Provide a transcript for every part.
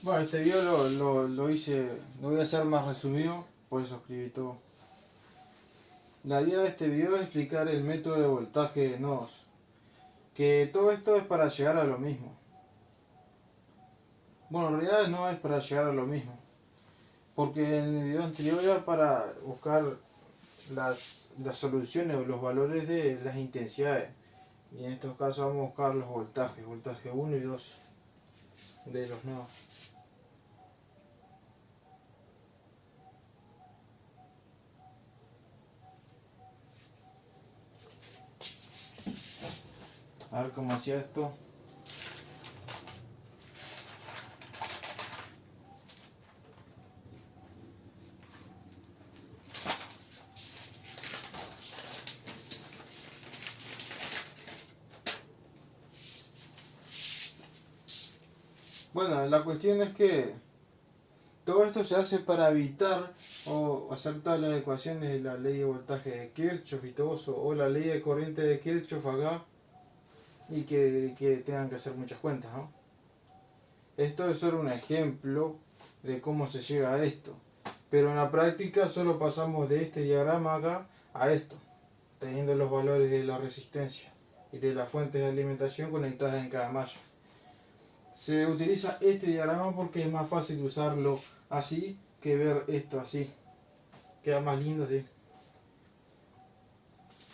Bueno, este video lo hice, lo voy a hacer más resumido, por eso escribí todo. La idea de este video es explicar el método de voltaje de nodos, que todo esto es para llegar a lo mismo. Bueno, en realidad no es para llegar a lo mismo, porque en el video anterior era para buscar las soluciones o los valores de las intensidades. Y en estos casos vamos a buscar los voltajes, voltaje 1 y 2 de los nodos. A ver cómo hacía esto. Bueno, la cuestión es que todo esto se hace para evitar o hacer todas las ecuaciones de la ley de voltaje de Kirchhoff y todo eso, o la ley de corriente de Kirchhoff acá, y que tengan que hacer muchas cuentas, ¿no? Esto es solo un ejemplo de cómo se llega a esto, pero en la práctica solo pasamos de este diagrama acá a esto, teniendo los valores de la resistencia y de las fuentes de alimentación conectadas en cada malla. Se utiliza este diagrama porque es más fácil usarlo así que ver esto así. Queda más lindo así.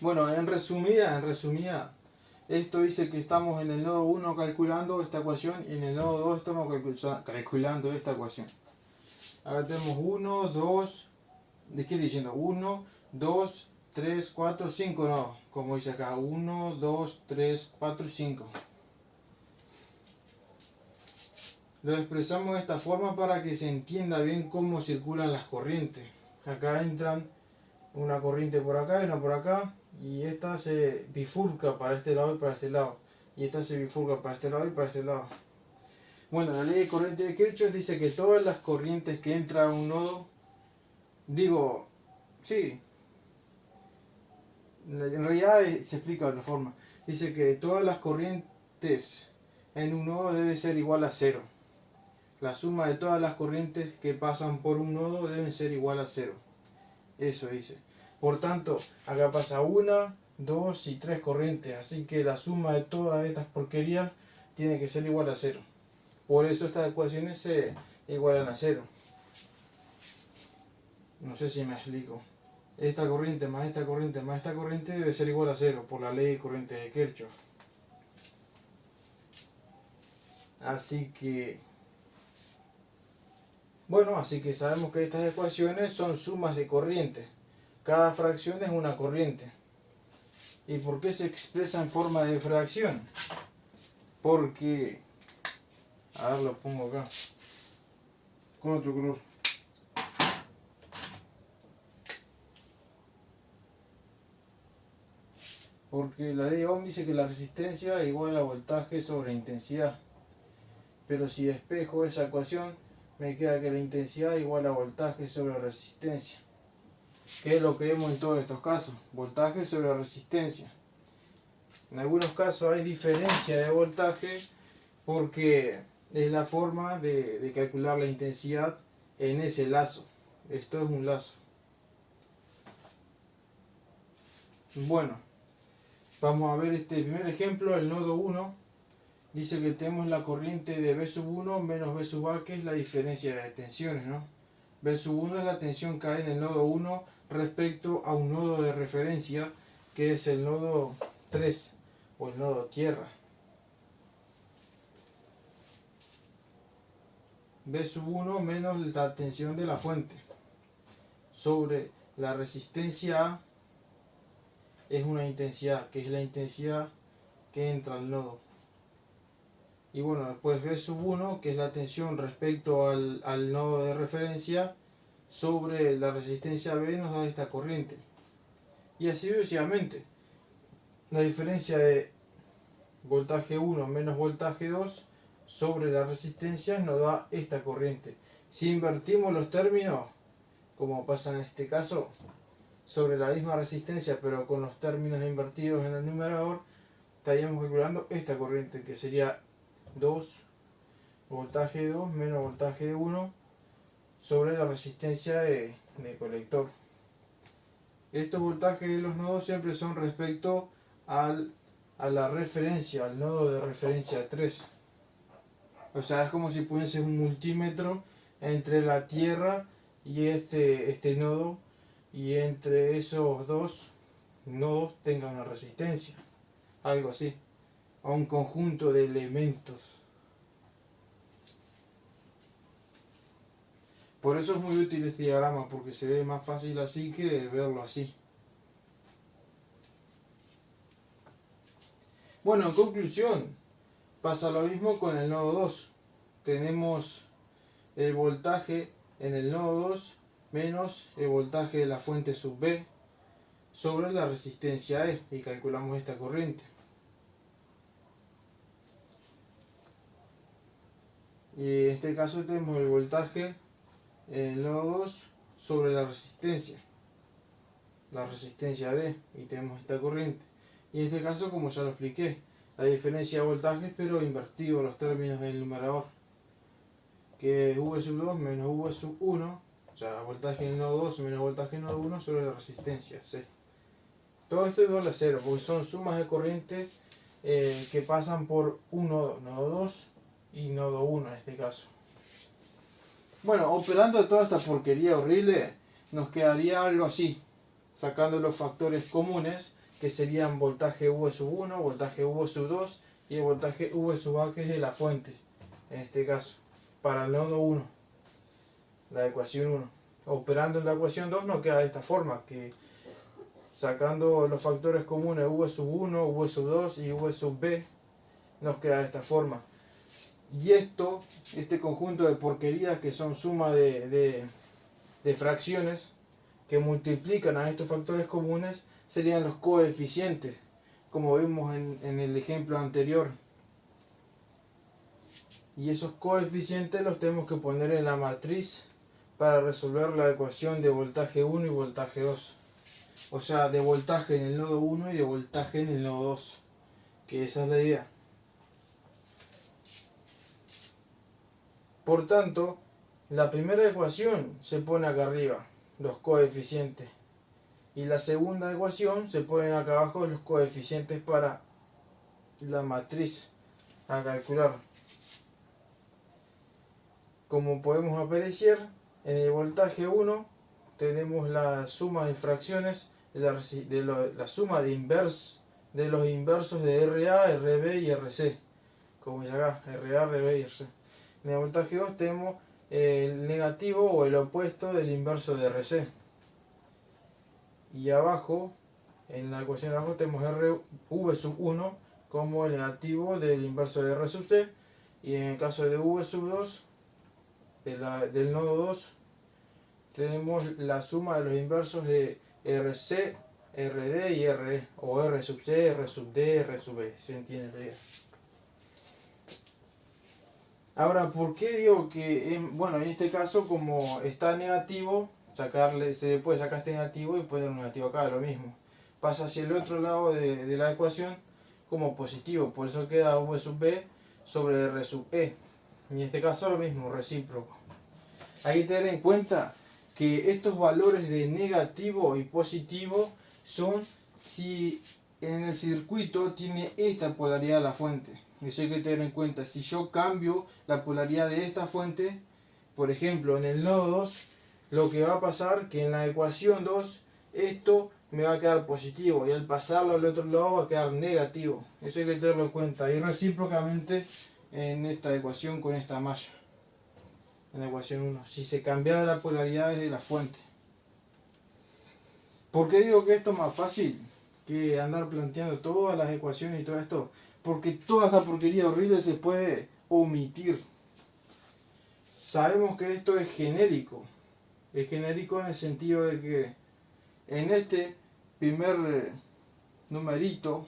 Bueno, en resumida, esto dice que estamos en el nodo 1 calculando esta ecuación y en el nodo 2 estamos calculando esta ecuación. Acá tenemos 1, 2, ¿de qué estoy diciendo? 1, 2, 3, 4, 5 nodos. Como dice acá, 1, 2, 3, 4, 5. Lo expresamos de esta forma para que se entienda bien cómo circulan las corrientes. Acá entran una corriente por acá y una por acá, y esta se bifurca para este lado y para este lado, y esta se bifurca para este lado y para este lado. Bueno, la ley de corriente de Kirchhoff dice que todas las corrientes que entran a un nodo, sí, en realidad se explica de otra forma. Dice que todas las corrientes en un nodo debe ser igual a cero. La suma de todas las corrientes que pasan por un nodo deben ser igual a cero. Eso dice. Por tanto, acá pasa una, dos y tres corrientes, así que la suma de todas estas porquerías tiene que ser igual a cero. Por eso estas ecuaciones se igualan a cero. No sé si me explico. Esta corriente más esta corriente más esta corriente debe ser igual a cero por la ley de corriente de Kirchhoff. Así que sabemos que estas ecuaciones son sumas de corrientes. Cada fracción es una corriente. ¿Y por qué se expresa en forma de fracción? Porque, a ver, lo pongo acá con otro color. Porque la ley de Ohm dice que la resistencia es igual a voltaje sobre intensidad. Pero si despejo esa ecuación, me queda que la intensidad es igual a voltaje sobre resistencia. Que es lo que vemos en todos estos casos, voltaje sobre resistencia. En algunos casos hay diferencia de voltaje porque es la forma de calcular la intensidad en ese lazo. Esto es un lazo. Bueno, vamos a ver este primer ejemplo, el nodo 1. Dice que tenemos la corriente de B sub 1 menos B sub A, que es la diferencia de tensiones, ¿no? B sub 1 es la tensión que hay en el nodo 1 respecto a un nodo de referencia, que es el nodo 3 o el nodo tierra. B sub 1 menos la tensión de la fuente sobre la resistencia A es una intensidad, que es la intensidad que entra al nodo. Y bueno, después B sub 1, que es la tensión respecto al nodo de referencia sobre la resistencia B, nos da esta corriente. Y así sucesivamente. La diferencia de voltaje 1 menos voltaje 2 sobre la resistencia nos da esta corriente. Si invertimos los términos, como pasa en este caso, sobre la misma resistencia pero con los términos invertidos en el numerador, estaríamos calculando esta corriente, que sería 2 voltaje 2 menos voltaje 1 sobre la resistencia de colector. Estos voltajes de los nodos siempre son respecto a la referencia, al nodo de referencia 3. O sea, es como si pusiese un multímetro entre la Tierra y este nodo, y entre esos dos nodos tenga una resistencia, algo así, a un conjunto de elementos. Por eso es muy útil este diagrama, porque se ve más fácil así que verlo así. Bueno, en conclusión, pasa lo mismo con el nodo 2. Tenemos el voltaje en el nodo 2 menos el voltaje de la fuente sub B sobre la resistencia E, y calculamos esta corriente. Y en este caso tenemos el voltaje en el nodo 2 sobre la resistencia D, y tenemos esta corriente. Y en este caso, como ya lo expliqué, la diferencia de voltajes, pero invertido los términos del numerador, que es V sub 2 menos V sub 1, o sea, voltaje en el nodo 2 menos voltaje en el nodo 1 sobre la resistencia C. Todo esto igual a cero, porque son sumas de corriente que pasan por un nodo, nodo 2 y nodo 1 en este caso. Bueno, operando toda esta porquería horrible, nos quedaría algo así, sacando los factores comunes, que serían voltaje V sub 1, voltaje V sub 2 y el voltaje V sub A, que es de la fuente, en este caso, para el nodo 1, la ecuación 1. Operando en la ecuación 2 nos queda de esta forma, que sacando los factores comunes V sub 1, V sub 2 y V sub B, nos queda de esta forma. Y este conjunto de porquerías, que son suma de fracciones que multiplican a estos factores comunes, serían los coeficientes, como vimos en el ejemplo anterior. Y esos coeficientes los tenemos que poner en la matriz para resolver la ecuación de voltaje 1 y voltaje 2. O sea, de voltaje en el nodo 1 y de voltaje en el nodo 2. Que esa es la idea. Por tanto, la primera ecuación se pone acá arriba, los coeficientes. Y la segunda ecuación se ponen acá abajo los coeficientes para la matriz a calcular. Como podemos apreciar, en el voltaje 1 tenemos la suma de fracciones la suma de los inversos de RA, RB y RC. Como ya acá, RA, RB y RC. En el voltaje 2 tenemos el negativo o el opuesto del inverso de RC. Y abajo, en la ecuación de abajo, tenemos V sub 1 como el negativo del inverso de R sub C. Y en el caso de V sub 2, del nodo 2, tenemos la suma de los inversos de RC, RD y RE, o R sub C, R sub D, R sub E. ¿Se entiende la idea? Ahora, ¿por qué digo que, bueno, en este caso, como está negativo, se puede sacar este negativo y poner un negativo acá, lo mismo. Pasa hacia el otro lado de la ecuación como positivo, por eso queda V sub B sobre R sub E. Y en este caso lo mismo, recíproco. Hay que tener en cuenta que estos valores de negativo y positivo son si en el circuito tiene esta polaridad la fuente. Eso hay que tener en cuenta. Si yo cambio la polaridad de esta fuente, por ejemplo en el nodo 2, lo que va a pasar que en la ecuación 2 esto me va a quedar positivo y al pasarlo al otro lado va a quedar negativo. Eso hay que tenerlo en cuenta. Y recíprocamente en esta ecuación con esta malla. En la ecuación 1, si se cambiara la polaridad de la fuente. ¿Por qué digo que esto es más fácil que andar planteando todas las ecuaciones y todo esto? Porque toda esta porquería horrible se puede omitir. Sabemos que esto es genérico. Es genérico en el sentido de que en este primer numerito,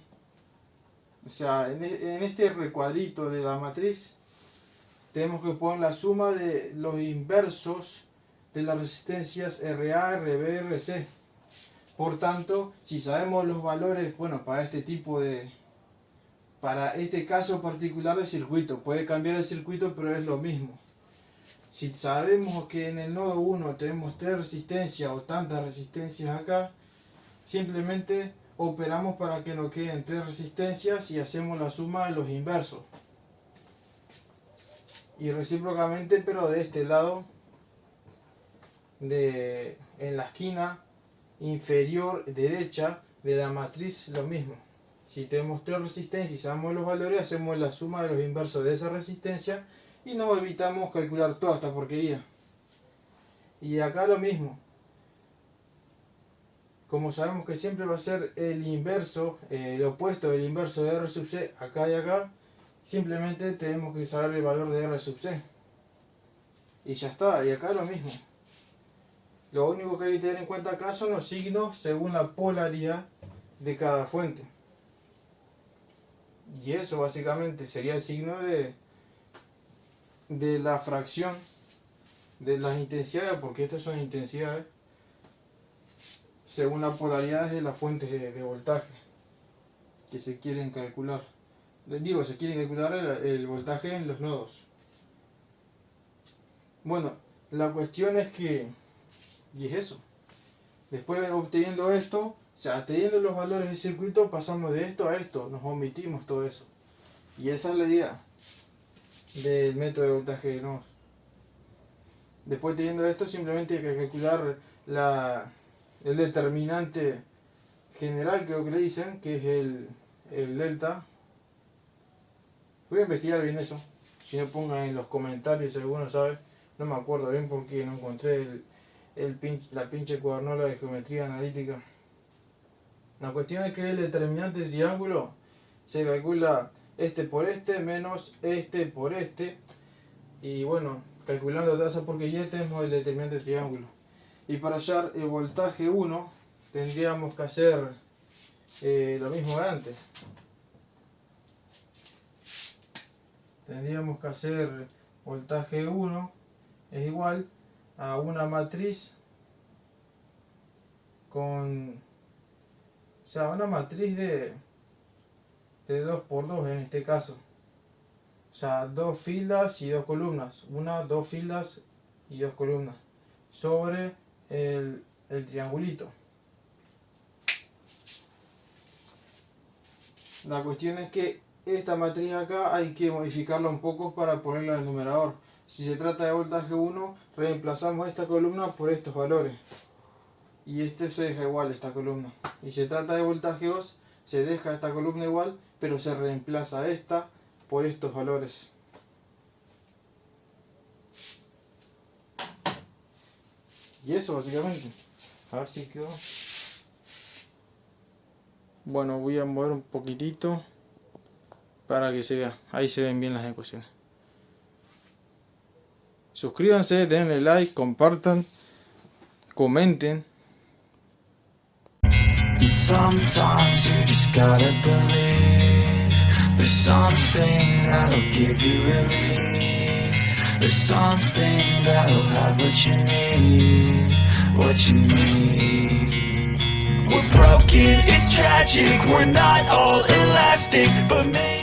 o sea, en este recuadrito de la matriz, tenemos que poner la suma de los inversos de las resistencias RA, RB, RC. Por tanto, si sabemos los valores, bueno, para para este caso particular de circuito. Puede cambiar el circuito, pero es lo mismo. Si sabemos que en el nodo 1 tenemos 3 resistencias o tantas resistencias acá, simplemente operamos para que nos queden 3 resistencias y hacemos la suma de los inversos. Y recíprocamente, pero de este lado, en la esquina inferior derecha de la matriz, lo mismo. Si tenemos 3 resistencias y sabemos los valores, hacemos la suma de los inversos de esa resistencia y nos evitamos calcular toda esta porquería. Y acá lo mismo. Como sabemos que siempre va a ser el inverso, el opuesto del inverso de R sub C acá y acá, simplemente tenemos que saber el valor de R sub C. Y ya está, y acá lo mismo. Lo único que hay que tener en cuenta acá son los signos según la polaridad de cada fuente. Y eso básicamente sería el signo de la fracción de las intensidades, porque estas son intensidades según las polaridades de las fuentes de voltaje que se quieren calcular. Digo, se quiere calcular el voltaje en los nodos. Bueno, la cuestión es que, y es eso, después de obteniendo esto, o sea, teniendo los valores del circuito, pasamos de esto a esto, nos omitimos todo eso. Y esa es la idea del método de voltaje de nodos. Después teniendo esto, simplemente hay que calcular el determinante general, creo que le dicen, que es el delta. Voy a investigar bien eso, si no pongan en los comentarios si alguno sabe. No me acuerdo bien porque no encontré la pinche cuadernola de geometría analítica. La cuestión es que el determinante del triángulo se calcula este por este menos este por este. Y bueno, calculando toda esa porquería tenemos el determinante del triángulo. Y para hallar el voltaje 1 tendríamos que hacer lo mismo de antes. Tendríamos que hacer voltaje 1 es igual a una matriz una matriz de 2 por 2 en este caso. O sea, 2 filas y 2 columnas. 2 filas y 2 columnas. Sobre el triangulito. La cuestión es que esta matriz acá hay que modificarla un poco para ponerla en el numerador. Si se trata de voltaje 1, reemplazamos esta columna por estos valores. Y este se deja igual, esta columna. Y si se trata de voltaje 2, se deja esta columna igual, pero se reemplaza esta por estos valores. Y eso básicamente. A ver si quedó. Bueno, voy a mover un poquitito para que se vea. Ahí se ven bien las ecuaciones. Suscríbanse, denle like, compartan, comenten. And sometimes you just gotta believe there's something that'll give you relief. There's something that'll have what you need, what you need. We're broken, it's tragic, we're not all elastic, but maybe